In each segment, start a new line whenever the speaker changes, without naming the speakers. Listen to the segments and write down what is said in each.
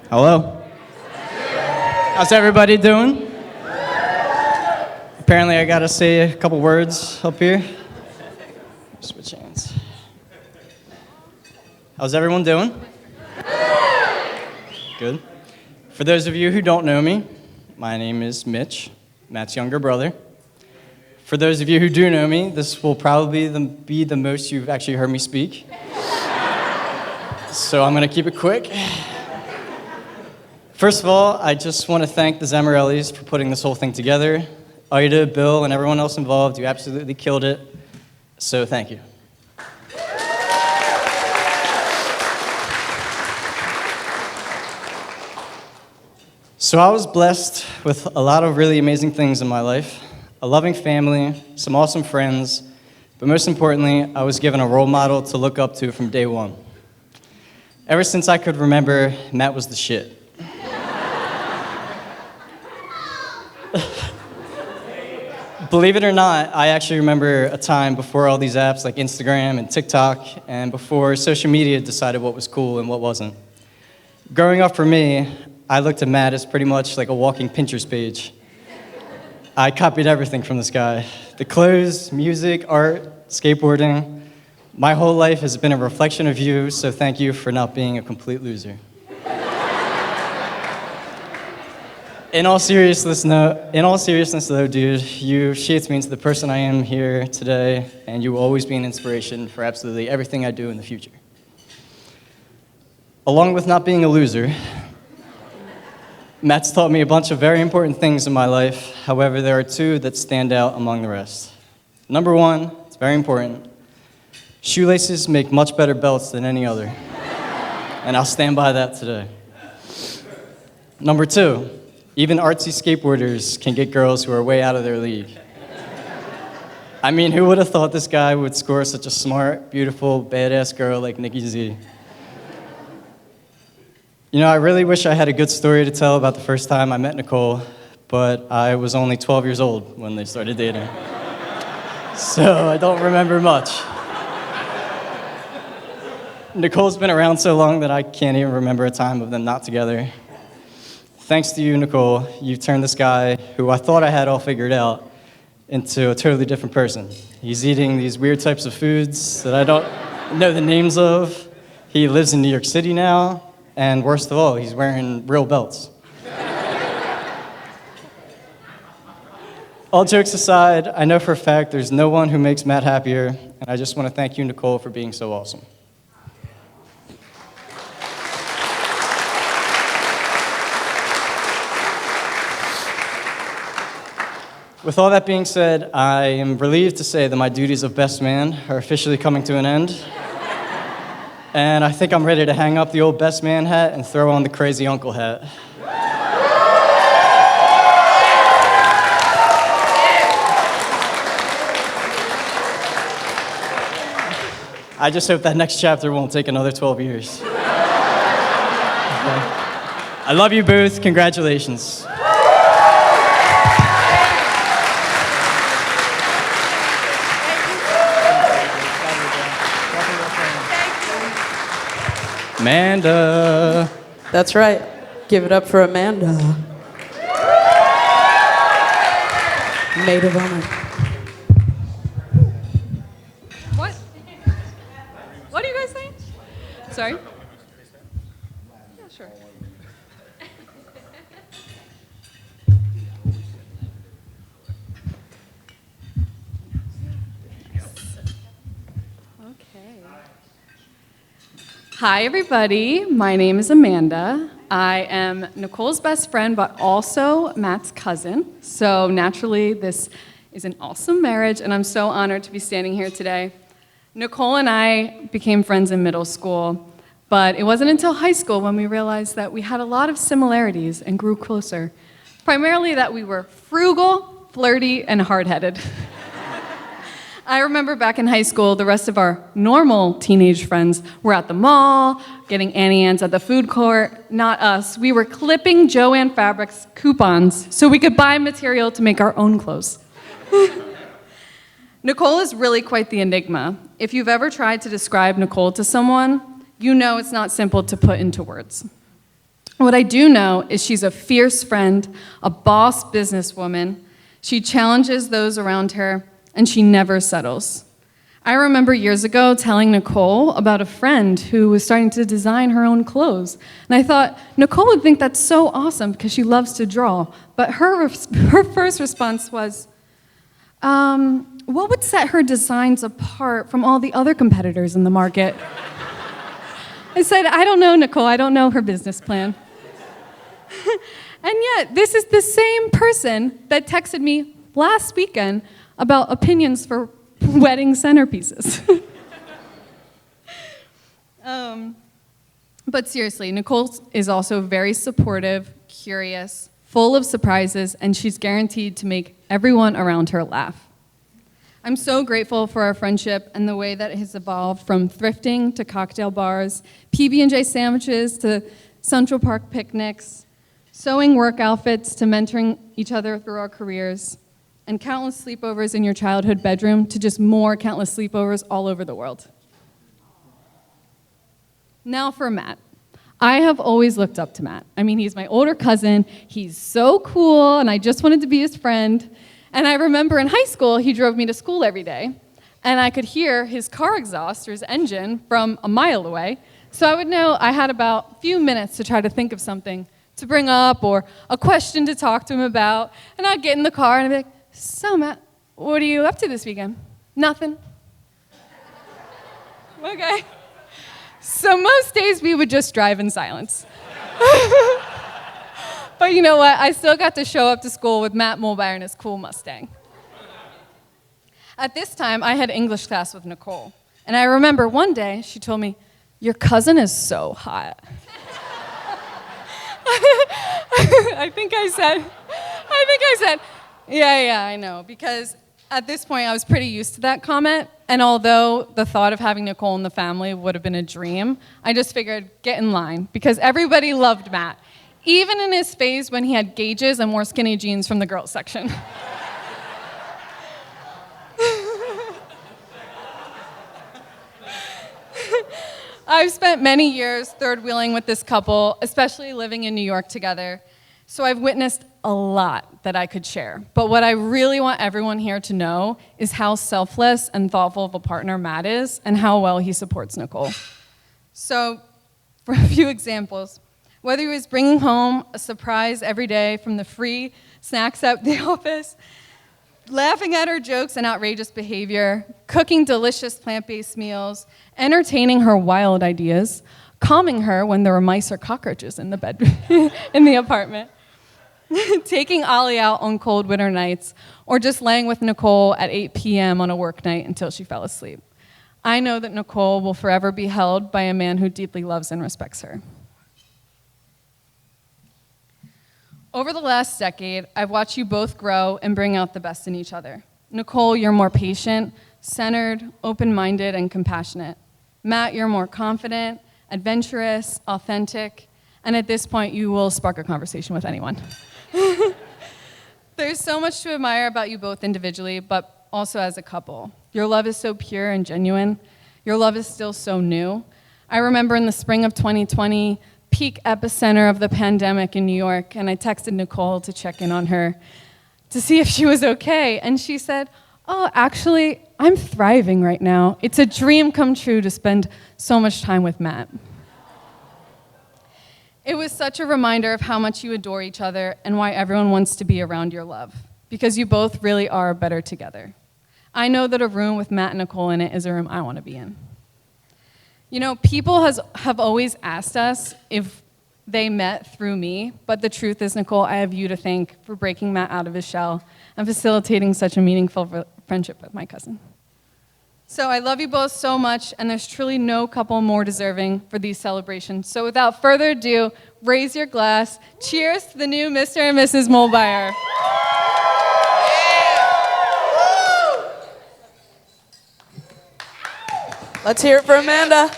Hello. How's everybody doing? Apparently I gotta say a couple words up here. Switch hands. How's everyone doing? Good. For those of you who don't know me, my name is Mitch, Matt's younger brother. For those of you who do know me, this will probably be the most you've actually heard me speak. So I'm gonna keep it quick. First of all, I just want to thank the Zamorellis for putting this whole thing together. Ida, Bill, and everyone else involved, you absolutely killed it. So thank you. So I was blessed with a lot of really amazing things in my life. A loving family, some awesome friends, but most importantly, I was given a role model to look up to from day one. Ever since I could remember, Matt was the shit. Believe it or not, I actually remember a time before all these apps like Instagram and TikTok, and before social media decided what was cool and what wasn't. Growing up for me, I looked at Matt as pretty much like a walking Pinterest page. I copied everything from this guy. The clothes, music, art, skateboarding. My whole life has been a reflection of you, so thank you for not being a complete loser. In all seriousness, though, dude, you shaped me into the person I am here today, and you will always be an inspiration for absolutely everything I do in the future. Along with not being a loser, Matt's taught me a bunch of very important things in my life. However, there are two that stand out among the rest. Number one, it's very important. Shoelaces make much better belts than any other, and I'll stand by that today. Number two, even artsy skateboarders can get girls who are way out of their league. I mean, who would have thought this guy would score such a smart, beautiful, badass girl like Nikki Z? You know, I really wish I had a good story to tell about the first time I met Nicole, but I was only 12 years old when they started dating. So I don't remember much. Nicole's been around so long that I can't even remember a time of them not together. Thanks to you, Nicole, you turned this guy, who I thought I had all figured out, into a totally different person. He's eating these weird types of foods that I don't know the names of. He lives in New York City now, and worst of all, he's wearing real belts. All jokes aside, I know for a fact there's no one who makes Matt happier, and I just want to thank you, Nicole, for being so awesome. With all that being said, I am relieved to say that my duties of best man are officially coming to an end. And I think I'm ready to hang up the old best man hat and throw on the crazy uncle hat. I just hope that next chapter won't take another 12 years. Okay. I love you both. Congratulations. Amanda.
That's right. Give it up for Amanda. Maid of honor.
What? What are you guys saying? Sorry? Yeah, sure. Okay. Hi, everybody. My name is Amanda. I am Nicole's best friend, but also Matt's cousin. So naturally, this is an awesome marriage, and I'm so honored to be standing here today. Nicole and I became friends in middle school, but it wasn't until high school when we realized that we had a lot of similarities and grew closer. Primarily that we were frugal, flirty, and hard-headed. I remember back in high school, the rest of our normal teenage friends were at the mall, getting Annie Ann's at the food court. Not us. We were clipping Joann Fabrics coupons so we could buy material to make our own clothes. Nicole is really quite the enigma. If you've ever tried to describe Nicole to someone, you know it's not simple to put into words. What I do know is she's a fierce friend, a boss businesswoman. She challenges those around her, and she never settles. I remember years ago telling Nicole about a friend who was starting to design her own clothes. And I thought, Nicole would think that's so awesome because she loves to draw. But her first response was, what would set her designs apart from all the other competitors in the market? I said, I don't know, Nicole. I don't know her business plan. And yet, this is the same person that texted me last weekend about opinions for wedding centerpieces. But seriously, Nicole is also very supportive, curious, full of surprises, and she's guaranteed to make everyone around her laugh. I'm so grateful for our friendship and the way that it has evolved from thrifting to cocktail bars, PB&J sandwiches to Central Park picnics, sewing work outfits to mentoring each other through our careers, and countless sleepovers in your childhood bedroom to just more countless sleepovers all over the world. Now for Matt. I have always looked up to Matt. I mean, he's my older cousin. He's so cool, and I just wanted to be his friend. And I remember in high school, he drove me to school every day, and I could hear his car exhaust or his engine from a mile away. So I would know I had about a few minutes to try to think of something to bring up or a question to talk to him about. And I'd get in the car and I'd be like, so Matt, what are you up to this weekend? Nothing. Okay. So most days we would just drive in silence. But you know what? I still got to show up to school with Matt Mulbauer and his cool Mustang. At this time, I had English class with Nicole. And I remember one day she told me, your cousin is so hot. I think I said, yeah, I know. Because at this point, I was pretty used to that comment. And although the thought of having Nicole in the family would have been a dream, I just figured, get in line. Because everybody loved Matt, even in his phase when he had gauges and wore skinny jeans from the girls section. I've spent many years third-wheeling with this couple, especially living in New York together. So I've witnessed a lot that I could share. But what I really want everyone here to know is how selfless and thoughtful of a partner Matt is and how well he supports Nicole. So for a few examples, whether he was bringing home a surprise every day from the free snacks at the office, laughing at her jokes and outrageous behavior, cooking delicious plant-based meals, entertaining her wild ideas, calming her when there were mice or cockroaches in the bedroom, in the apartment, taking Ollie out on cold winter nights, or just laying with Nicole at 8 p.m. on a work night until she fell asleep. I know that Nicole will forever be held by a man who deeply loves and respects her. Over the last decade, I've watched you both grow and bring out the best in each other. Nicole, you're more patient, centered, open-minded, and compassionate. Matt, you're more confident, adventurous, authentic, and at this point, you will spark a conversation with anyone. There's so much to admire about you both individually, but also as a couple. Your love is so pure and genuine. Your love is still so new. I remember in the spring of 2020, peak epicenter of the pandemic in New York, and I texted Nicole to check in on her to see if she was okay, and she said, oh, actually, I'm thriving right now. It's a dream come true to spend so much time with Matt. It was such a reminder of how much you adore each other and why everyone wants to be around your love, because you both really are better together. I know that a room with Matt and Nicole in it is a room I want to be in. You know, people have always asked us if they met through me, but the truth is, Nicole, I have you to thank for breaking Matt out of his shell and facilitating such a meaningful friendship with my cousin. So I love you both so much, and there's truly no couple more deserving for these celebrations. So without further ado, raise your glass. Cheers to the new Mr. and Mrs. Mulbauer.
Let's hear it for Amanda.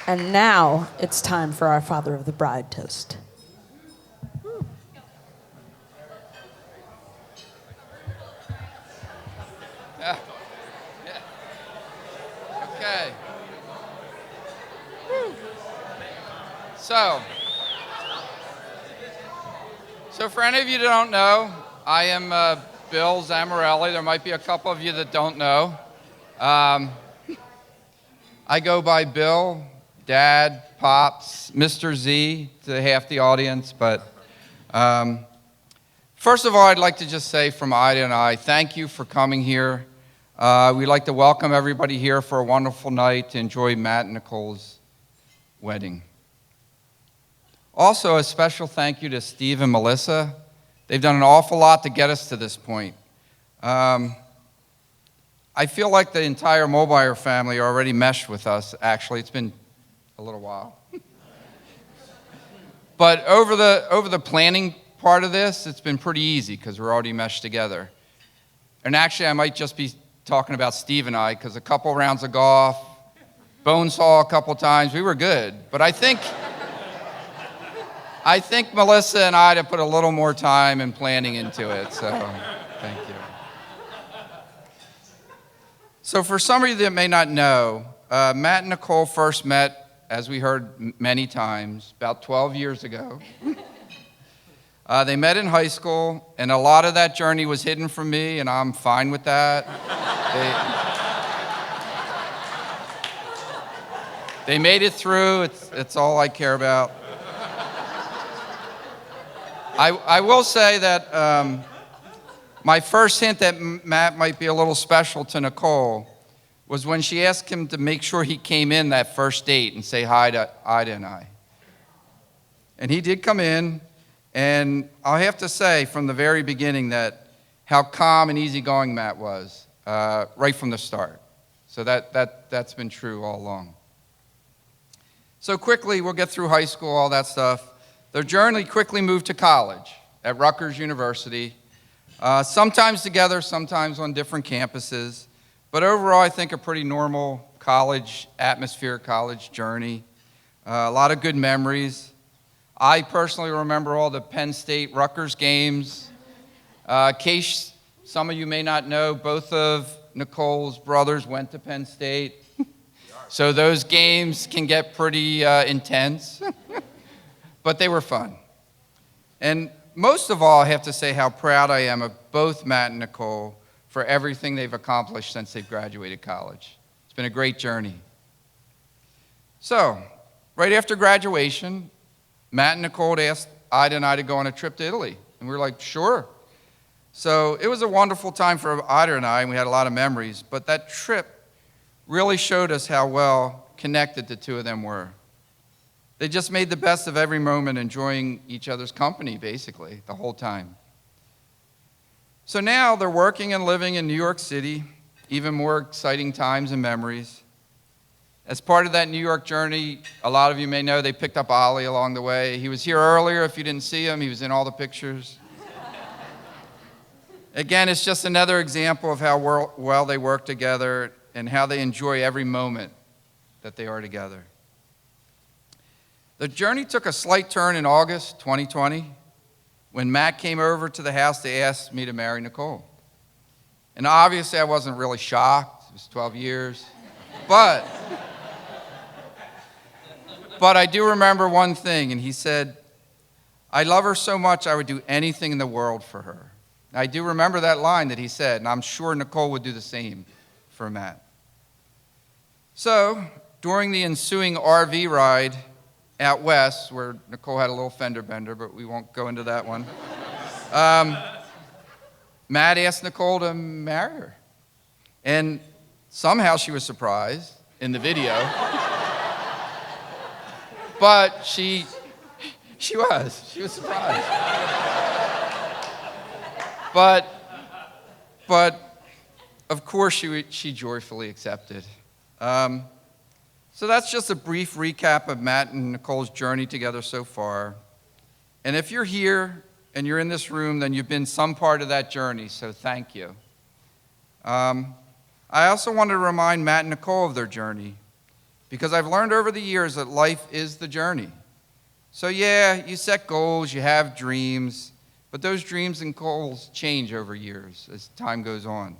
And now it's time for our Father of the Bride toast.
Okay. So for any of you that don't know, I am Bill Zamorelli. There might be a couple of you that don't know. I go by Bill, Dad, Pops, Mr. Z to half the audience. But first of all, I'd like to just say from Ida and I, thank you for coming here. We'd like to welcome everybody here for a wonderful night to enjoy Matt and Nicole's wedding. Also, a special thank you to Steve and Melissa. They've done an awful lot to get us to this point. I feel like the entire Mobiler family already meshed with us, actually. It's been a little while. But over the planning part of this, it's been pretty easy because we're already meshed together. And actually, I might just be talking about Steve and I because a couple rounds of golf, bone saw a couple times, we were good. But I think Melissa and I put a little more time and planning into it, so thank you. So for some of you that may not know, Matt and Nicole first met, as we heard many times, about 12 years ago. They met in high school, and a lot of that journey was hidden from me, and I'm fine with that. They made it through. It's all I care about. I will say that my first hint that Matt might be a little special to Nicole was when she asked him to make sure he came in that first date and say hi to Ida and I. And he did come in, and I'll have to say from the very beginning that how calm and easygoing Matt was right from the start. So that's been true all along. So quickly, we'll get through high school, all that stuff. Their journey quickly moved to college at Rutgers University, sometimes together, sometimes on different campuses, but overall I think a pretty normal college atmosphere, college journey, a lot of good memories. I personally remember all the Penn State Rutgers games. In case some of you may not know, both of Nicole's brothers went to Penn State, so those games can get pretty intense. But they were fun. And most of all, I have to say how proud I am of both Matt and Nicole for everything they've accomplished since they've graduated college. It's been a great journey. So, right after graduation, Matt and Nicole asked Ida and I to go on a trip to Italy. And we were like, sure. So it was a wonderful time for Ida and I, and we had a lot of memories. But that trip really showed us how well connected the two of them were. They just made the best of every moment, enjoying each other's company, basically, the whole time. So now they're working and living in New York City, even more exciting times and memories. As part of that New York journey, a lot of you may know they picked up Ollie along the way. He was here earlier. If you didn't see him, he was in all the pictures. Again, it's just another example of how well they work together and how they enjoy every moment that they are together. The journey took a slight turn in August 2020 when Matt came over to the house to ask me to marry Nicole. And obviously I wasn't really shocked. It was 12 years. But I do remember one thing, and he said, I love her so much I would do anything in the world for her. And I do remember that line that he said, and I'm sure Nicole would do the same for Matt. So during the ensuing RV ride out west, where Nicole had a little fender bender, but we won't go into that one, Matt asked Nicole to marry her. And somehow she was surprised in the video. But she was surprised. But of course she joyfully accepted. So that's just a brief recap of Matt and Nicole's journey together so far. And if you're here and you're in this room, then you've been some part of that journey, so thank you. I also want to remind Matt and Nicole of their journey, because I've learned over the years that life is the journey. So yeah, you set goals, you have dreams, but those dreams and goals change over years as time goes on.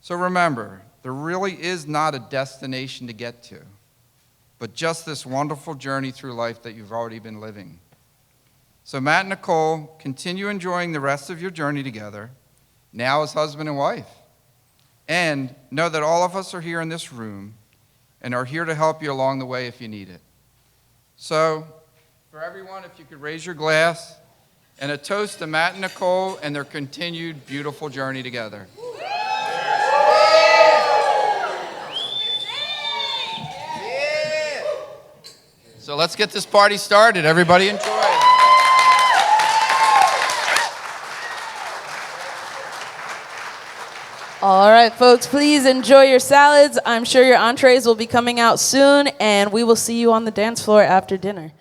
So remember, there really is not a destination to get to. but just this wonderful journey through life that you've already been living. So Matt and Nicole, continue enjoying the rest of your journey together, now as husband and wife. And know that all of us are here in this room and are here to help you along the way if you need it. So, for everyone, if you could raise your glass, and a toast to Matt and Nicole and their continued beautiful journey together. So let's get this party started. Everybody enjoy.
All right, folks, please enjoy your salads. I'm sure your entrees will be coming out soon, and we will see you on the dance floor after dinner.